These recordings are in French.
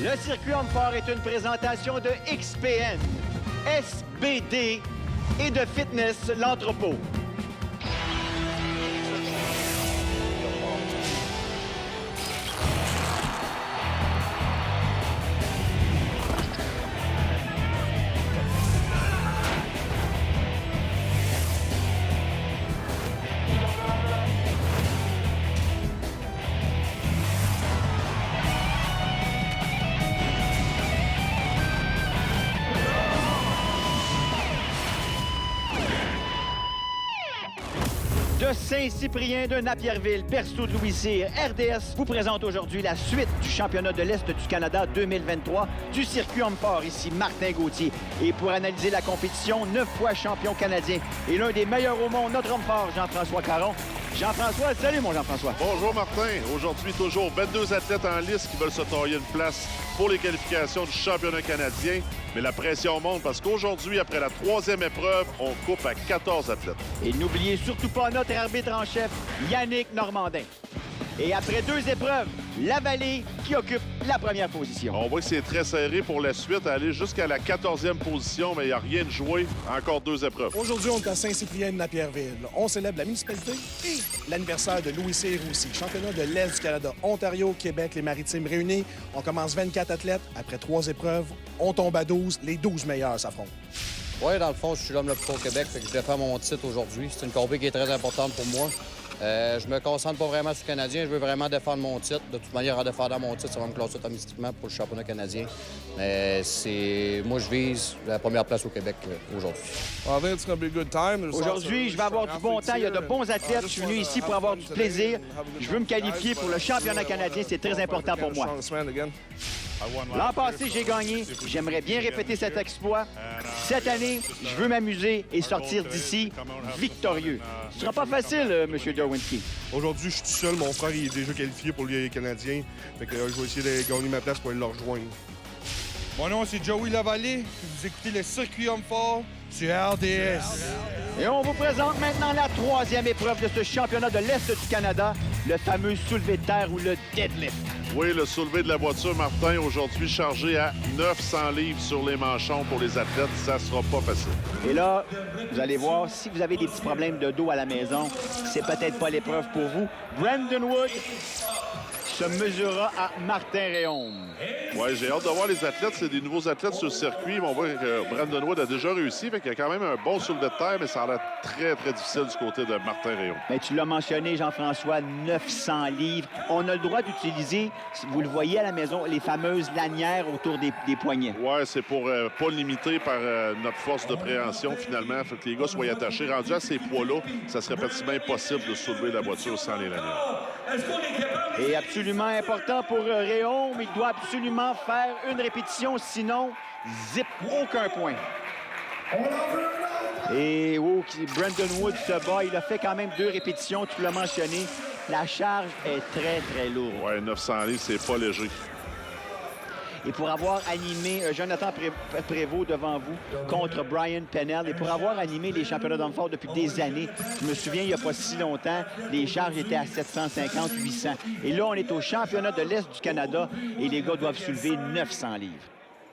Le circuit Homme-Fort est une présentation de XPN, SBD et de Fitness L'Entrepôt. De Saint-Cyprien de Napierville, berceau de Louis-Cyr, RDS vous présente aujourd'hui la suite du championnat de l'Est du Canada 2023 du circuit Homme-Fort. Ici Martin Gauthier. Et pour analyser la compétition, 9 fois champion canadien et l'un des meilleurs au monde, notre Homme-Fort, Jean-François Caron. Jean-François, salut mon Jean-François. Bonjour Martin. Aujourd'hui, toujours 22 athlètes en liste qui veulent se tailler une place pour les qualifications du championnat canadien. Mais la pression monte parce qu'aujourd'hui, après la 3e épreuve, on coupe à 14 athlètes. Et n'oubliez surtout pas notre arbitre en chef, Yannick Normandin. Et après 2 épreuves, la Vallée qui occupe la première position. On voit que c'est très serré pour la suite, aller jusqu'à la 14e position, mais il n'y a rien de joué. Encore 2 épreuves. Aujourd'hui, on est à Saint-Cyprien de Napierville. On célèbre la municipalité et l'anniversaire de Louis-Cyr aussi. Championnat de l'Est du Canada, Ontario, Québec, les Maritimes réunis. On commence 24 athlètes. Après 3 épreuves, on tombe à 12. Les 12 meilleurs s'affrontent. Oui, dans le fond, je suis l'homme le plus au Québec, fait que je défends mon titre aujourd'hui. C'est une compétition qui est très importante pour moi. Je me concentre pas vraiment sur le Canadien. Je veux vraiment défendre mon titre. De toute manière, en défendant mon titre, ça va me classer automatiquement pour le championnat canadien. Mais moi, je vise la première place au Québec aujourd'hui. Aujourd'hui, je vais avoir du bon temps. Il y a de bons athlètes. Je suis venu ici pour avoir du plaisir. Je veux me qualifier pour le championnat canadien. C'est très important pour moi. L'an passé, j'ai gagné. J'aimerais bien répéter cet exploit. Cette année, je veux m'amuser et sortir d'ici victorieux. Ce sera pas facile, M. Derwinski. Aujourd'hui, je suis tout seul. Mon frère il est déjà qualifié pour les Canadiens. Fait que, je vais essayer de gagner ma place pour aller le rejoindre. Mon nom, c'est Joey Lavallée. Vous écoutez le circuit Homme-Fort sur RDS. Et on vous présente maintenant la 3e épreuve de ce championnat de l'Est du Canada, le fameux soulevé de terre ou le deadlift. Oui, le soulevé de la voiture, Martin, aujourd'hui chargé à 900 livres sur les manchons pour les athlètes. Ça sera pas facile. Et là, vous allez voir, si vous avez des petits problèmes de dos à la maison, c'est peut-être pas l'épreuve pour vous. Brandon Wood se mesurera à Martin Réaume. Oui, j'ai hâte de voir les athlètes. C'est des nouveaux athlètes sur le circuit. On voit que Brandon Wood a déjà réussi. Fait qu'il y a quand même un bon soulevé de terre, mais ça a l'air très, très difficile du côté de Martin Réaume. Mais tu l'as mentionné, Jean-François, 900 livres. On a le droit d'utiliser, vous le voyez à la maison, les fameuses lanières autour des poignets. Oui, c'est pour pas limiter par notre force de préhension, finalement. Fait que les gars soient attachés. Rendus à ces poids-là, ça serait pratiquement impossible de soulever la voiture sans les lanières. Et absolument important pour Réaume, il doit absolument faire une répétition, sinon, zip, aucun point. Et Brandon Wood se bat, il a fait quand même 2 répétitions, tu l'as mentionné. La charge est très, très lourde. Oui, 900 livres, c'est pas léger. Et pour avoir animé Jonathan Prévost devant vous contre Brian Pennell, et pour avoir animé les championnats d'Homme-Fort depuis des années, je me souviens, il n'y a pas si longtemps, les charges étaient à 750, 800. Et là, on est au championnat de l'Est du Canada et les gars doivent soulever 900 livres.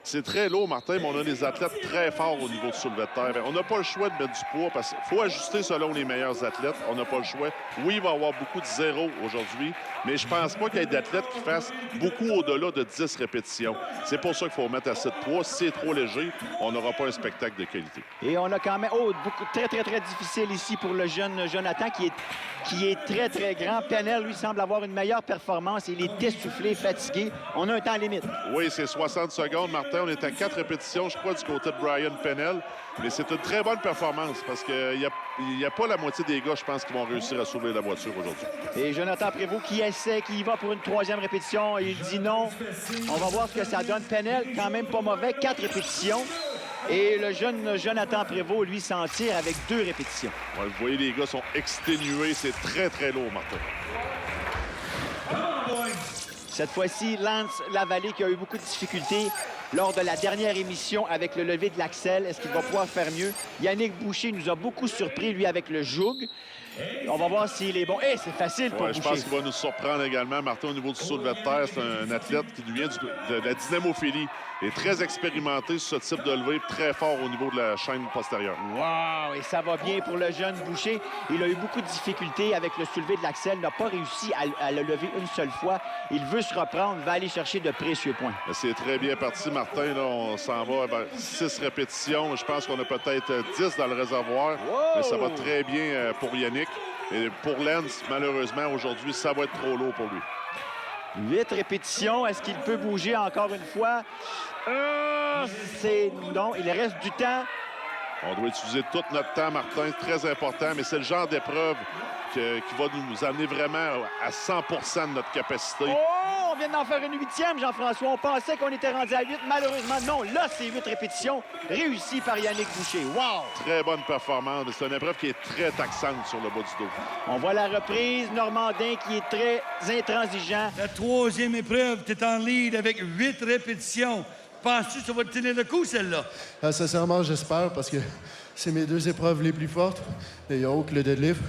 C'est très lourd, Martin, mais on a des athlètes très forts au niveau de soulevé de terre. On n'a pas le choix de mettre du poids parce qu'il faut ajuster selon les meilleurs athlètes. On n'a pas le choix. Oui, il va y avoir beaucoup de zéros aujourd'hui, mais je pense pas qu'il y ait d'athlètes qui fassent beaucoup au-delà de 10 répétitions. C'est pour ça qu'il faut mettre assez de poids. Si c'est trop léger, on n'aura pas un spectacle de qualité. Et on a quand même très, très, très difficile ici pour le jeune Jonathan qui est très, très grand. Pennell, lui, semble avoir une meilleure performance. Il est essoufflé, fatigué. On a un temps limite. Oui, c'est 60 secondes, Martin. On est à 4 répétitions, je crois, du côté de Brian Pennell. Mais c'est une très bonne performance parce qu'il n'y a pas la moitié des gars, je pense, qui vont réussir à soulever la voiture aujourd'hui. Et Jonathan Prévost qui essaie, qui y va pour une 3e répétition. Il dit non. On va voir ce que ça donne. Pennell, quand même pas mauvais, 4 répétitions. Et le jeune Jonathan Prévost, lui, s'en tire avec 2 répétitions. Ouais, vous voyez, les gars sont exténués. C'est très, très lourd, Martin. Cette fois-ci, Lance Lavallée qui a eu beaucoup de difficultés lors de la dernière émission avec le lever de l'axel. Est-ce qu'il va pouvoir faire mieux? Yannick Boucher nous a beaucoup surpris, lui, avec le joug. On va voir s'il est bon. Eh, c'est facile pour Ouais, je Boucher. pense qu'il va nous surprendre également. Martin, au niveau du soulevé de terre, c'est un athlète qui nous vient de la dynamophilie. Il est très expérimenté sur ce type de levée, très fort au niveau de la chaîne postérieure. Wow! Et ça va bien pour le jeune Boucher. Il a eu beaucoup de difficultés avec le soulevé de l'axel, n'a pas réussi à le lever une seule fois. Il veut se reprendre, va aller chercher de précieux points. C'est très bien parti, Martin. Là, on s'en va vers 6 répétitions. Je pense qu'on a peut-être 10 dans le réservoir. Wow! Mais ça va très bien pour Yannick. Et pour Lenz, malheureusement, aujourd'hui, ça va être trop lourd pour lui. 8 répétitions. Est-ce qu'il peut bouger encore une fois? C'est non. Il reste du temps. On doit utiliser tout notre temps, Martin. Très important, mais c'est le genre d'épreuve qui va nous amener vraiment à 100 de notre capacité. Oh! On vient d'en faire une 8e, Jean-François. On pensait qu'on était rendu à 8. Malheureusement, non. Là, c'est 8 répétitions réussies par Yannick Boucher. Wow! Très bonne performance. C'est une épreuve qui est très taxante sur le bas du dos. On voit la reprise. Normandin qui est très intransigeant. La troisième épreuve, tu es en lead avec 8 répétitions. Penses-tu que ça va te tenir le coup, celle-là? Sincèrement, j'espère, parce que c'est mes 2 épreuves les plus fortes, le yoke, le deadlift.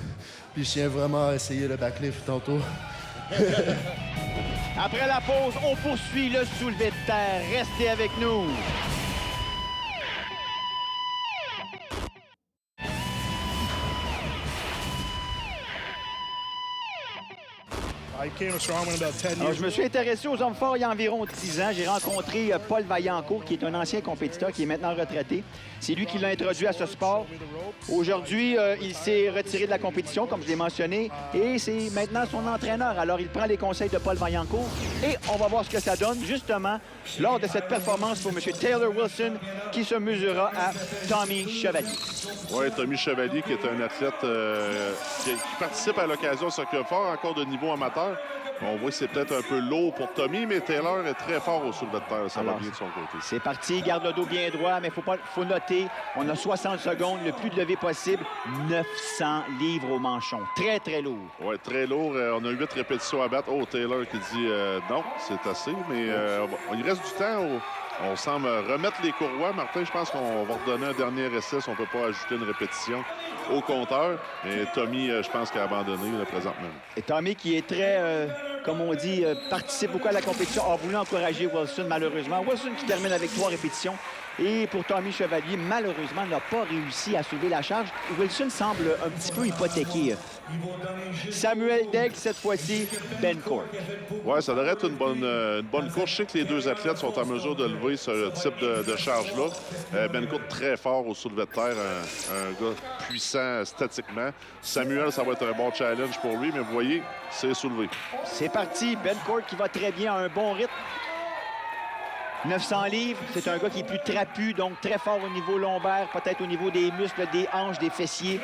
Puis je tiens vraiment à essayer le backlift tantôt. Après la pause, on poursuit le soulevé de terre. Restez avec nous. I became a strongman about 10 Alors, years je me suis intéressé aux hommes forts il y a environ 10 ans. J'ai rencontré Paul Vaillancourt, qui est un ancien compétiteur, qui est maintenant retraité. C'est lui qui l'a introduit à ce sport. Aujourd'hui, il s'est retiré de la compétition, comme je l'ai mentionné, et c'est maintenant son entraîneur. Alors, il prend les conseils de Paul Vaillancourt et on va voir ce que ça donne, justement, lors de cette performance pour M. Taylor Wilson, qui se mesurera à Tommy Chevalier. Oui, Tommy Chevalier, qui est un athlète qui participe à l'occasion au circuit fort, encore de niveau amateur. On voit que c'est peut-être un peu lourd pour Tommy, mais Taylor est très fort au soulevé de terre. Ça va bien de son côté. C'est parti, garde le dos bien droit, mais faut noter, on a 60 secondes, le plus de levée possible, 900 livres au manchon. Très, très lourd. Oui, très lourd. On a 8 répétitions à battre. Oh, Taylor qui dit non, c'est assez, mais il reste du temps. On semble remettre les courroies. Martin, je pense qu'on va redonner un dernier essai si on ne peut pas ajouter une répétition au compteur. Et Tommy, je pense qu'il a abandonné là, présentement. Et Tommy, qui est très, comme on dit, participe beaucoup à la compétition, a voulu encourager Wilson, malheureusement. Wilson qui termine avec 3 répétitions. Et pour Tommy Chevalier, malheureusement, n'a pas réussi à soulever la charge. Wilson semble un petit peu hypothéqué. Samuel Daigle, cette fois-ci, Ben Court. Oui, ça devrait être une bonne course. Je sais que les 2 athlètes sont en mesure de lever ce type de charge-là. Ben Court, très fort au soulevé de terre, un gars puissant statiquement. Samuel, ça va être un bon challenge pour lui, mais vous voyez, c'est soulevé. C'est parti. Ben Court qui va très bien, à un bon rythme. 900 livres, c'est un gars qui est plus trapu, donc très fort au niveau lombaire, peut-être au niveau des muscles, des hanches, des fessiers.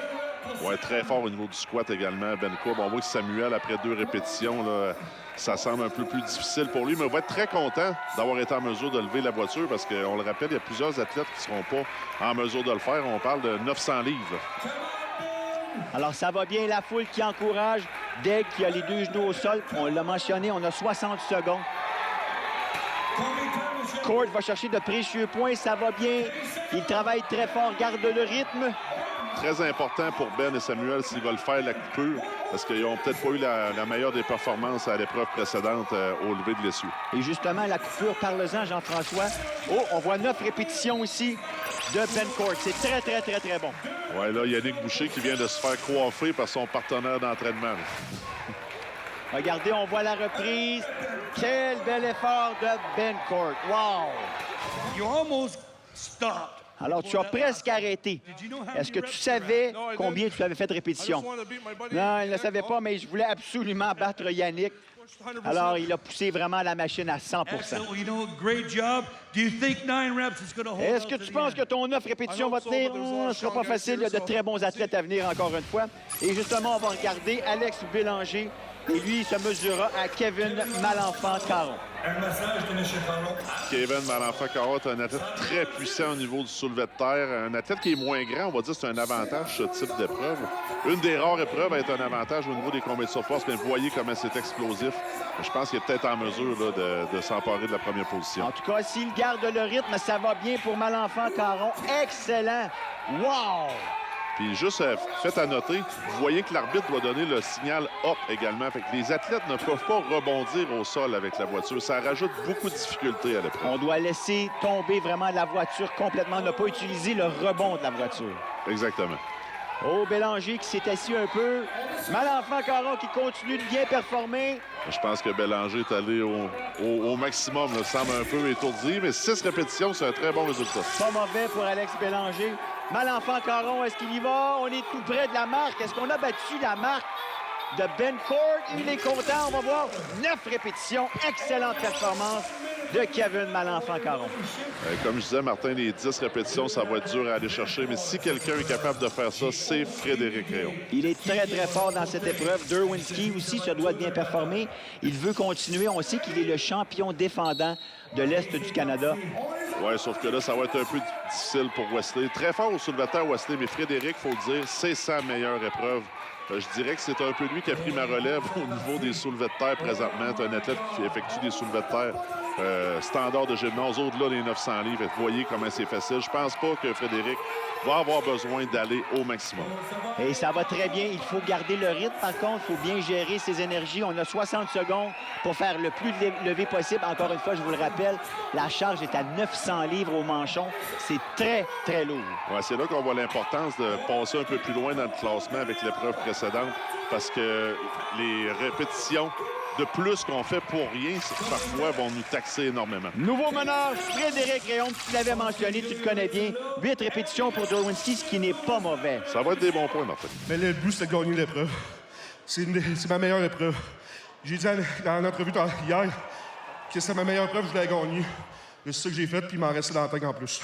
Oui, très fort au niveau du squat également, Ben Court. On voit que Samuel, après 2 répétitions, là, ça semble un peu plus difficile pour lui, mais on va être très content d'avoir été en mesure de lever la voiture parce qu'on le rappelle, il y a plusieurs athlètes qui ne seront pas en mesure de le faire. On parle de 900 livres. Alors, ça va bien, la foule qui encourage. Daigle qui a les 2 genoux au sol. On l'a mentionné, on a 60 secondes. Court va chercher de précieux points, ça va bien. Il travaille très fort, garde le rythme. Très important pour Ben et Samuel s'ils veulent faire la coupure, parce qu'ils n'ont peut-être pas eu la meilleure des performances à l'épreuve précédente au lever de l'essieu. Et justement, la coupure, parle-en, Jean-François. Oh, on voit 9 répétitions ici de Ben Court. C'est très, très, très, très bon. Oui, là, Yannick Boucher qui vient de se faire coiffer par son partenaire d'entraînement. Regardez, on voit la reprise. Quel bel effort de Ben Court. Wow! You almost stopped. Alors, tu as presque arrêté. Est-ce que tu savais combien tu avais fait de répétitions? Non, il ne le savait pas, mais je voulais absolument battre Yannick. Alors, il a poussé vraiment la machine à 100 You know, great job. Do you think 9 reps is going to hold Est-ce out que to tu the penses end? que ton 9 répétitions va tenir? Ce ne sera pas facile. Il y a de très bons athlètes à venir encore une fois. Et justement, on va regarder Alex Bélanger. Et lui, il se mesurera à Kevin Malenfant-Caron. Un massage de M. Caron. Kevin Malenfant-Caron est un athlète très puissant au niveau du soulevé de terre. Un athlète qui est moins grand, on va dire que c'est un avantage, ce type d'épreuve. Une des rares épreuves à être un avantage au niveau des compétitions de force, mais vous voyez comment c'est explosif. Je pense qu'il est peut-être en mesure là, de s'emparer de la première position. En tout cas, s'il garde le rythme, ça va bien pour Malenfant-Caron. Excellent! Wow! Puis juste, faites à noter, vous voyez que l'arbitre doit donner le signal up également. Fait que les athlètes ne peuvent pas rebondir au sol avec la voiture. Ça rajoute beaucoup de difficultés à l'épreuve. On doit laisser tomber vraiment la voiture complètement, ne pas utiliser le rebond de la voiture. Exactement. Oh, Bélanger qui s'est assis un peu. Malenfant Caron qui continue de bien performer. Je pense que Bélanger est allé au maximum. Il semble un peu étourdi, mais 6 répétitions, c'est un très bon résultat. Pas mauvais pour Alex Bélanger. Malenfant Caron, est-ce qu'il y va? On est tout près de la marque. Est-ce qu'on a battu la marque de Ben Court? Il est content. On va voir 9 répétitions. Excellente performance de Kevin Malenfant-Caron. Comme je disais, Martin, les 10 répétitions, ça va être dur à aller chercher. Mais si quelqu'un est capable de faire ça, c'est Frédéric Réaume. Il est très, très fort dans cette épreuve. Derwinski aussi se doit bien performer. Il veut continuer. On sait qu'il est le champion défendant de l'Est du Canada. Oui, sauf que là, ça va être un peu difficile pour Wesley. Très fort au soulevé de terre, Wesley, mais Frédéric, il faut le dire, c'est sa meilleure épreuve. Je dirais que c'est un peu lui qui a pris ma relève au niveau des soulevés de terre présentement. C'est un athlète qui effectue des soulevés de terre standard de gymnase, au-delà des 900 livres. Vous voyez comment c'est facile. Je pense pas que Frédéric va avoir besoin d'aller au maximum. Et ça va très bien. Il faut garder le rythme. Par contre, il faut bien gérer ses énergies. On a 60 secondes pour faire le plus levé possible. Encore une fois, je vous le rappelle, la charge est à 900 livres au manchon. C'est très, très lourd. Ouais, c'est là qu'on voit l'importance de passer un peu plus loin dans le classement avec l'épreuve précédente parce que les répétitions de plus qu'on fait pour rien, parfois vont nous taxer énormément. Nouveau meneur, Frédéric Réaume, tu l'avais mentionné, tu le connais bien. 8 répétitions pour Derwinski, ce qui n'est pas mauvais. Ça va être des bons points, Martin. Mais le but, c'est de gagner l'épreuve. C'est ma meilleure épreuve. J'ai dit dans l'entrevue hier que c'est ma meilleure épreuve, je l'ai gagnée. C'est ça que j'ai fait, puis il m'en restait dans la tête en plus.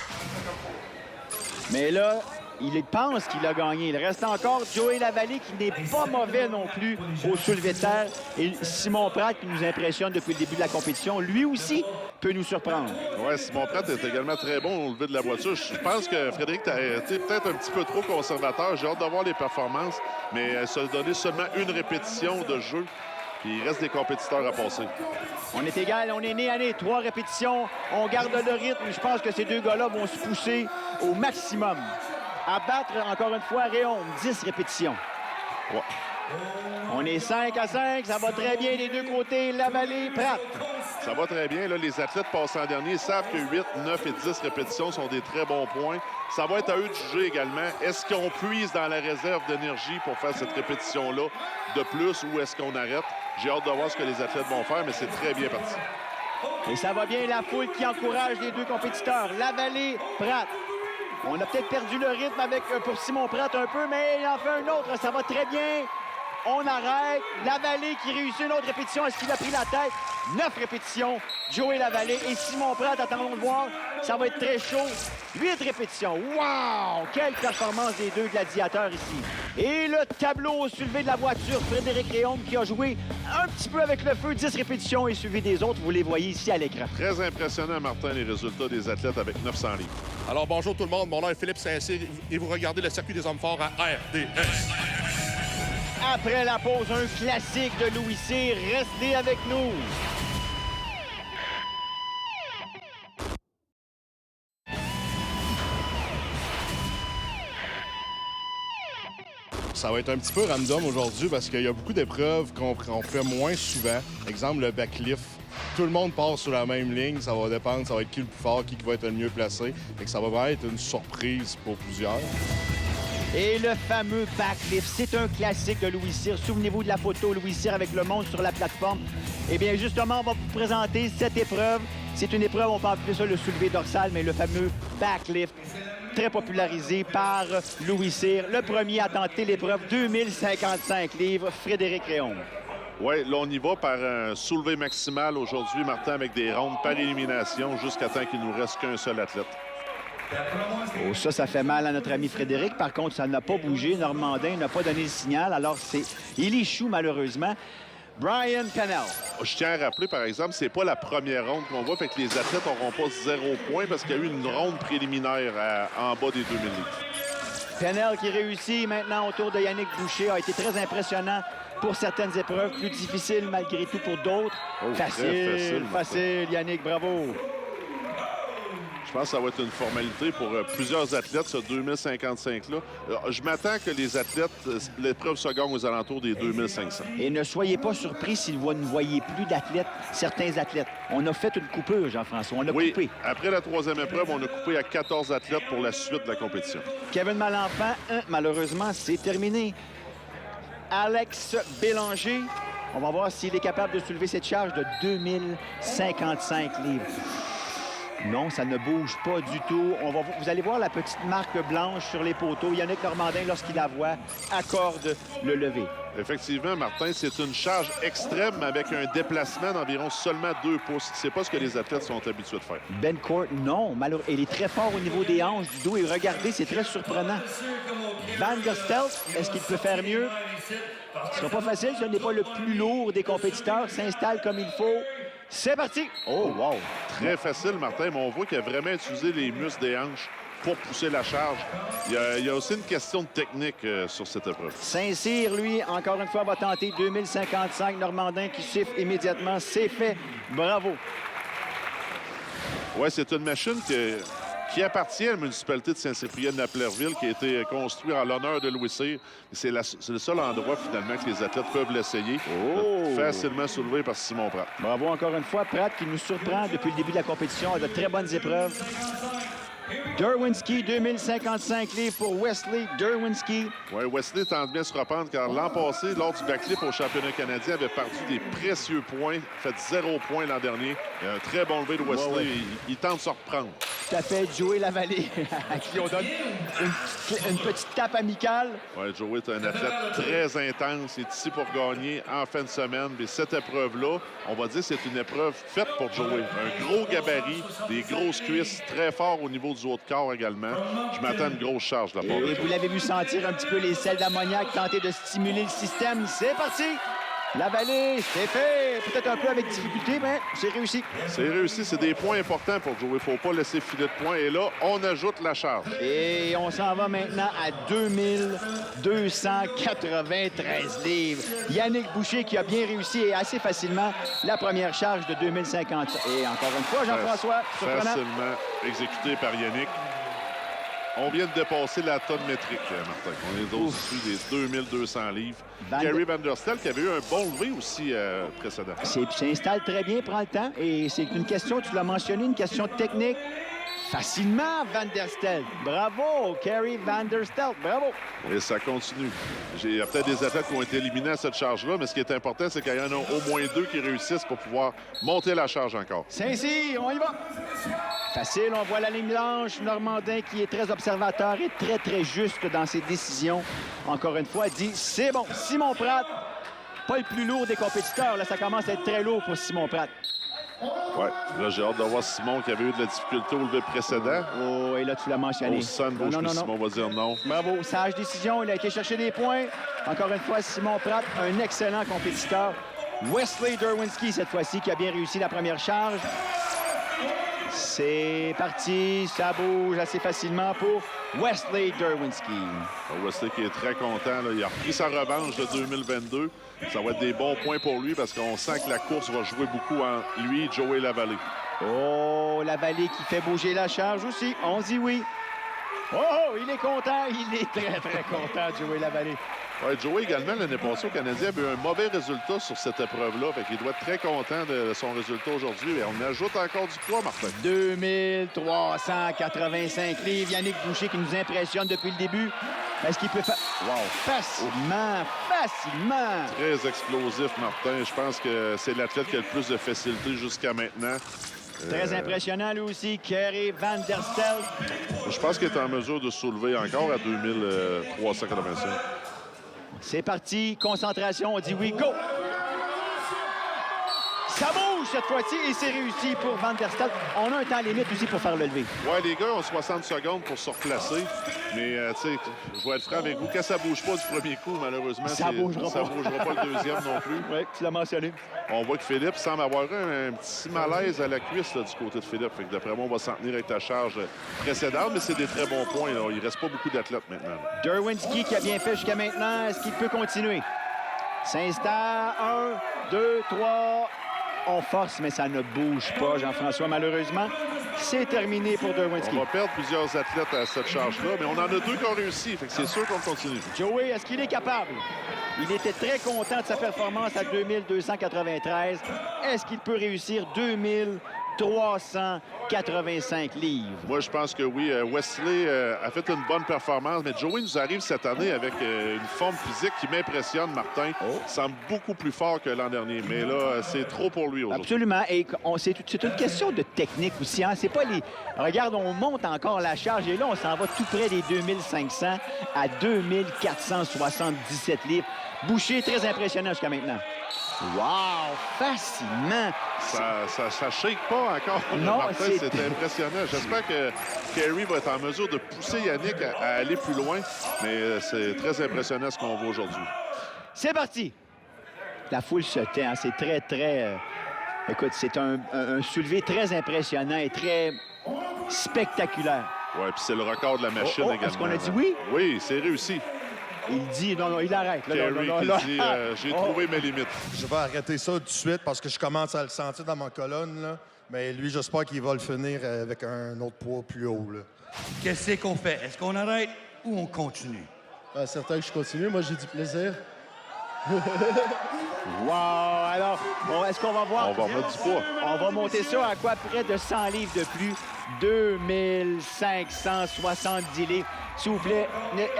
Mais là, il pense qu'il a gagné. Il reste encore Joey Lavallée qui n'est pas mauvais non plus au soulevé de terre. Et Simon Pratt qui nous impressionne depuis le début de la compétition, lui aussi peut nous surprendre. Oui, Simon Pratt est également très bon au lever de la voiture. Je pense que Frédéric a été peut-être un petit peu trop conservateur. J'ai hâte de voir les performances, mais se donner seulement une répétition de jeu. Puis il reste des compétiteurs à passer. On est égal, on est nez à nez. 3 répétitions, on garde le rythme. Je pense que ces deux gars-là vont se pousser au maximum. À battre, encore une fois, Réaume, 10 répétitions. Ouais. On est 5-5, ça va très bien des deux côtés, Lavallée, Pratt. Ça va très bien. Là, les athlètes passant en dernier savent que 8, 9 et 10 répétitions sont des très bons points. Ça va être à eux de juger également. Est-ce qu'on puise dans la réserve d'énergie pour faire cette répétition-là de plus ou est-ce qu'on arrête? J'ai hâte de voir ce que les athlètes vont faire, mais c'est très bien parti. Et ça va bien, la foule qui encourage les deux compétiteurs, Lavallée, Pratt. On a peut-être perdu le rythme pour Simon Pratt un peu, mais il en fait un autre. Ça va très bien. On arrête. Lavallée qui réussit une autre répétition. Est-ce qu'il a pris la tête? 9 répétitions. Joey Lavallée et Simon Pratt. Attendons de voir. Ça va être très chaud. 8 répétitions. Wow! Quelle performance des deux gladiateurs ici. Et le tableau au soulevé de la voiture. Frédéric Réaume qui a joué un petit peu avec le feu. 10 répétitions et suivi des autres. Vous les voyez ici à l'écran. Très impressionnant, Martin, les résultats des athlètes avec 900 livres. Alors, bonjour tout le monde. Mon nom est Philippe Saint-Cyr et vous regardez le circuit des hommes forts à RDS. Après la pause, un classique de Louis Cyr. Restez avec nous. Ça va être un petit peu random aujourd'hui parce qu'il y a beaucoup d'épreuves qu'on fait moins souvent. Exemple, le backlift. Tout le monde part sur la même ligne. Ça va dépendre, ça va être qui le plus fort, qui va être le mieux placé. Fait que ça va vraiment être une surprise pour plusieurs. Et le fameux backlift, c'est un classique de Louis Cyr. Souvenez-vous de la photo Louis Cyr avec le monde sur la plateforme. Eh bien, justement, on va vous présenter cette épreuve. C'est une épreuve, on peut appeler ça le soulevé dorsal, mais le fameux backlift, très popularisé par Louis Cyr. Le premier à tenter l'épreuve, 2055 livres, Frédéric Réaume. Oui, là, on y va par un soulevé maximal aujourd'hui, Martin, avec des rondes par élimination jusqu'à temps qu'il ne nous reste qu'un seul athlète. Oh, ça fait mal à notre ami Frédéric. Par contre, ça n'a pas bougé. Normandin n'a pas donné le signal. Alors, il échoue malheureusement. Brian Pennell. Je tiens à rappeler, par exemple, c'est pas la première ronde qu'on voit. Fait que les athlètes n'auront pas 0 point parce qu'il y a eu une ronde préliminaire en bas des 2000 livres. Pennell qui réussit maintenant autour de Yannick Boucher a été très impressionnant pour certaines épreuves, plus difficiles malgré tout pour d'autres. Oh, facile, Yannick, bravo. Je pense que ça va être une formalité pour plusieurs athlètes, ce 2055-là. Je m'attends que les athlètes, l'épreuve se gagne aux alentours des 2500. Et ne soyez pas surpris si vous ne voyez plus d'athlètes, certains athlètes. On a fait une coupure, Jean-François. On a coupé. Après la troisième épreuve, on a coupé à 14 athlètes pour la suite de la compétition. Kevin Malenfant, malheureusement, c'est terminé. Alex Bélanger, on va voir s'il est capable de soulever cette charge de 2055 livres. Non, ça ne bouge pas du tout. Vous allez voir la petite marque blanche sur les poteaux. Yannick Normandin, lorsqu'il la voit, accorde le lever. Effectivement, Martin, c'est une charge extrême, mais avec un déplacement d'environ seulement 2 pouces. C'est pas ce que les athlètes sont habitués de faire. Ben Court, non. Malheureusement, il est très fort au niveau des hanches, du dos. Et regardez, c'est très surprenant. Van der Stelt, est-ce qu'il peut faire mieux? Ce sera pas facile. Ce n'est pas le plus lourd des compétiteurs. S'installe comme il faut. C'est parti! Oh, wow! Très facile, Martin, mais on voit qu'il a vraiment utilisé les muscles des hanches pour pousser la charge. Il y a aussi une question de technique sur cette épreuve. Saint-Cyr, lui, encore une fois, va tenter 2055. Normandin qui siffle immédiatement. C'est fait. Bravo! Oui, c'est une machine qui appartient à la municipalité de Saint-Cyprien-de-Napierville, qui a été construite en l'honneur de Louis Cyr. C'est le seul endroit, finalement, que les athlètes peuvent l'essayer. Facilement soulevé par Simon Pratt. Bravo encore une fois. Pratt qui nous surprend depuis le début de la compétition à de très bonnes épreuves. Derwinski, 2055 livres pour Wesley Derwinski. Oui, Wesley tente bien se reprendre car l'an passé, lors du backflip au championnat canadien, avait perdu des précieux points, fait 0 points l'an dernier. Un très bon levé de Wesley. Ouais. Il tente de se reprendre. Tout à fait, Joey Lavallée, à qui on donne une petite tape amicale. Oui, Joey est un athlète très intense. Il est ici pour gagner en fin de semaine. Mais cette épreuve-là, on va dire que c'est une épreuve faite pour Joey. Un gros gabarit, des grosses cuisses, très fort au niveau du haut de corps également. Je m'attends à une grosse charge de la part de Joey. Vous l'avez vu sentir un petit peu les sels d'ammoniac, tenter de stimuler le système. C'est parti! Lavallée, c'est fait. Peut-être un peu avec difficulté, mais c'est réussi. C'est réussi. C'est des points importants pour Joey. Il ne faut pas laisser filer de points. Et là, on ajoute la charge. Et on s'en va maintenant à 2293 livres. Yannick Boucher qui a bien réussi et assez facilement la première charge de 2050. Et encore une fois, Jean-François, surprenant. Facilement exécuté par Yannick. On vient de dépasser la tonne métrique, Martin. On est au-dessus des 2200 livres. Gary Van der Stelt qui avait eu un bon levé aussi précédent. S'installe très bien, prend le temps. Et c'est une question, tu l'as mentionné, une question technique. Facilement, Van der Stelt. Bravo, Gary Van der Stelt. Bravo. Et ça continue. Il y a peut-être des athlètes qui ont été éliminés à cette charge-là, mais ce qui est important, c'est qu'il y en a au moins 2 qui réussissent pour pouvoir monter la charge encore. Saint-Cyr, on y va. Facile, on voit la ligne blanche. Normandin qui est très observateur et très juste dans ses décisions. Encore une fois, dit c'est bon. Simon Pratt, pas le plus lourd des compétiteurs. Là, ça commence à être très lourd pour Simon Pratt. Oui, là, j'ai hâte de voir Simon qui avait eu de la difficulté au lever précédent. Oh, et là, tu l'as mentionné. Au sandwich, non. Simon va dire non. Bravo, sage décision. Il a été chercher des points. Encore une fois, Simon Pratt, un excellent compétiteur. Wesley Derwinski, cette fois-ci, qui a bien réussi la première charge. C'est parti, ça bouge assez facilement pour Wesley Derwinski. Wesley qui est très content. Là. Il a repris sa revanche de 2022. Ça va être des bons points pour lui parce qu'on sent que la course va jouer beaucoup en lui et Joey Lavallée. Oh, Lavallée qui fait bouger la charge aussi. On dit oui. Oh, il est content. Il est très content, Joey Lavallée. Ouais, Joey également, l'année passée au Canadien, avait eu un mauvais résultat sur cette épreuve-là. Fait qu'il doit être très content de son résultat aujourd'hui. Et on ajoute encore du poids, Martin. 2385 livres. Yannick Boucher qui nous impressionne depuis le début. Est-ce qu'il peut faire... Wow! Facilement! Très explosif, Martin. Je pense que c'est l'athlète qui a le plus de facilité jusqu'à maintenant. Très impressionnant, lui aussi, Gary Van der Stelt. Je pense qu'il est en mesure de soulever encore à 2385. C'est parti, concentration, on dit oui, go! Ça bouge cette fois-ci et c'est réussi pour Van der Stelt. On a un temps limite aussi pour faire le lever. Ouais, les gars ont 60 secondes pour se replacer. Mais, tu sais, je vais être franc avec vous. Quand ça bouge pas du premier coup, malheureusement, ça bougera pas le deuxième non plus. Oui, tu l'as mentionné. On voit que Philippe semble avoir un petit malaise à la cuisse là, du côté de Philippe. Fait que d'après moi, on va s'en tenir avec ta charge précédente, mais c'est des très bons points. Là. Il reste pas beaucoup d'athlètes maintenant. Derwinski qui a bien fait jusqu'à maintenant. Est-ce qu'il peut continuer? S'installe. 1, 2, 3... On force, mais ça ne bouge pas, Jean-François, malheureusement. c'est terminé pour Derwinski. On va perdre plusieurs athlètes à cette charge-là, mais on en a 2 qui ont réussi. Fait que c'est sûr qu'on continue. Joey, est-ce qu'il est capable? Il était très content de sa performance à 2293. Est-ce qu'il peut réussir 2385 livres? Moi, je pense que oui. Wesley a fait une bonne performance, mais Joey nous arrive cette année avec une forme physique qui m'impressionne, Martin. Il semble beaucoup plus fort que l'an dernier, mais là, c'est trop pour lui aujourd'hui. Absolument. Et c'est une question de technique aussi. Hein? C'est pas les... Regarde, on monte encore la charge et là, on s'en va tout près des 2500 à 2477 livres. Boucher, très impressionnant jusqu'à maintenant. Wow! Facilement! Ça shake pas encore. Non, Martin, c'est impressionnant. J'espère que Kerry va être en mesure de pousser Yannick à aller plus loin, mais c'est très impressionnant ce qu'on voit aujourd'hui. C'est parti! La foule se tait. Hein? C'est très, très... Écoute, c'est un soulevé très impressionnant et très spectaculaire. Oui, puis c'est le record de la machine également. Est-ce qu'on a dit oui? Oui, c'est réussi. Il dit, non, il arrête. Kerry qui dit, j'ai trouvé mes limites. Je vais arrêter ça tout de suite parce que je commence à le sentir dans ma colonne. Là. Mais lui, j'espère qu'il va le finir avec un autre poids plus haut. Qu'est-ce qu'on fait? Est-ce qu'on arrête ou on continue? Certain que je continue. Moi, j'ai du plaisir. Wow! Alors, est-ce qu'on va voir? On va remettre du poids. On va monter ça à quoi? Près de 100 livres de plus. 2570 livres. S'il vous plaît,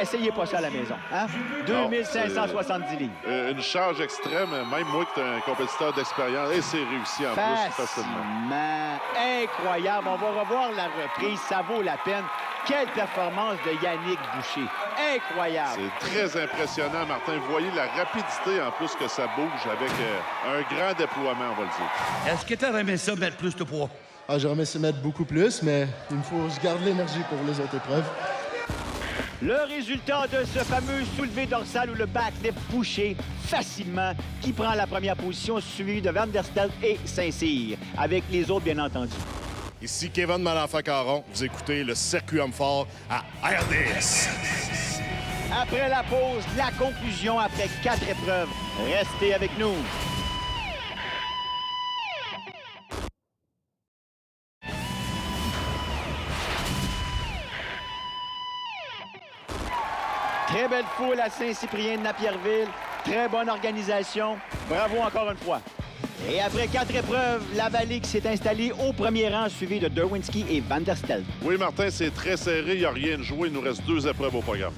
essayez pas ça à la maison. Hein? 2570 livres. Une charge extrême, même moi qui suis un compétiteur d'expérience, et c'est réussi en plus facilement. Incroyable. On va revoir la reprise. Ça vaut la peine. Quelle performance de Yannick Boucher. Incroyable. C'est très impressionnant, Martin. Vous voyez la rapidité en plus que ça bouge avec un grand déploiement, on va le dire. Est-ce que tu as aimé ça mettre plus de poids? J'aurais aimé se mettre beaucoup plus, mais il me faut que je garde l'énergie pour les autres épreuves. Le résultat de ce fameux soulevé dorsal ou le backlift Boucher facilement, qui prend la première position, suivi de Van der Stel et Saint-Cyr, avec les autres, bien entendu. Ici Kevin Malenfant-Caron. Vous écoutez le Circuit Homme Fort à RDS. Après la pause, la conclusion après 4 épreuves. Restez avec nous. Très belle foule à Saint-Cyprien de Napierville. Très bonne organisation. Bravo encore une fois. Et après 4 épreuves, la Vallée qui s'est installée au premier rang, suivi de Derwinski et Van der Stel. Oui, Martin, c'est très serré. Il n'y a rien de joué. Il nous reste 2 épreuves au programme.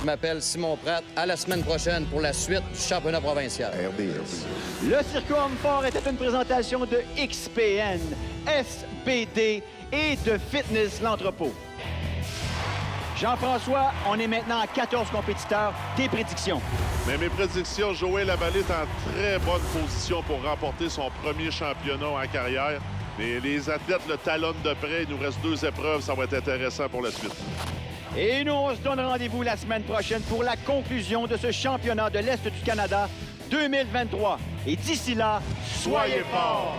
Je m'appelle Simon Pratt. À la semaine prochaine pour la suite du championnat provincial. RDS. Le Circuit Homme Fort était une présentation de XPN, SBD et de Fitness l'Entrepôt. Jean-François, on est maintenant à 14 compétiteurs. Tes prédictions? Mais mes prédictions, Joël Lavallée est en très bonne position pour remporter son premier championnat en carrière. Mais les athlètes le talonnent de près. Il nous reste 2 épreuves. Ça va être intéressant pour la suite. Et nous, on se donne rendez-vous la semaine prochaine pour la conclusion de ce championnat de l'Est du Canada 2023. Et d'ici là, soyez forts!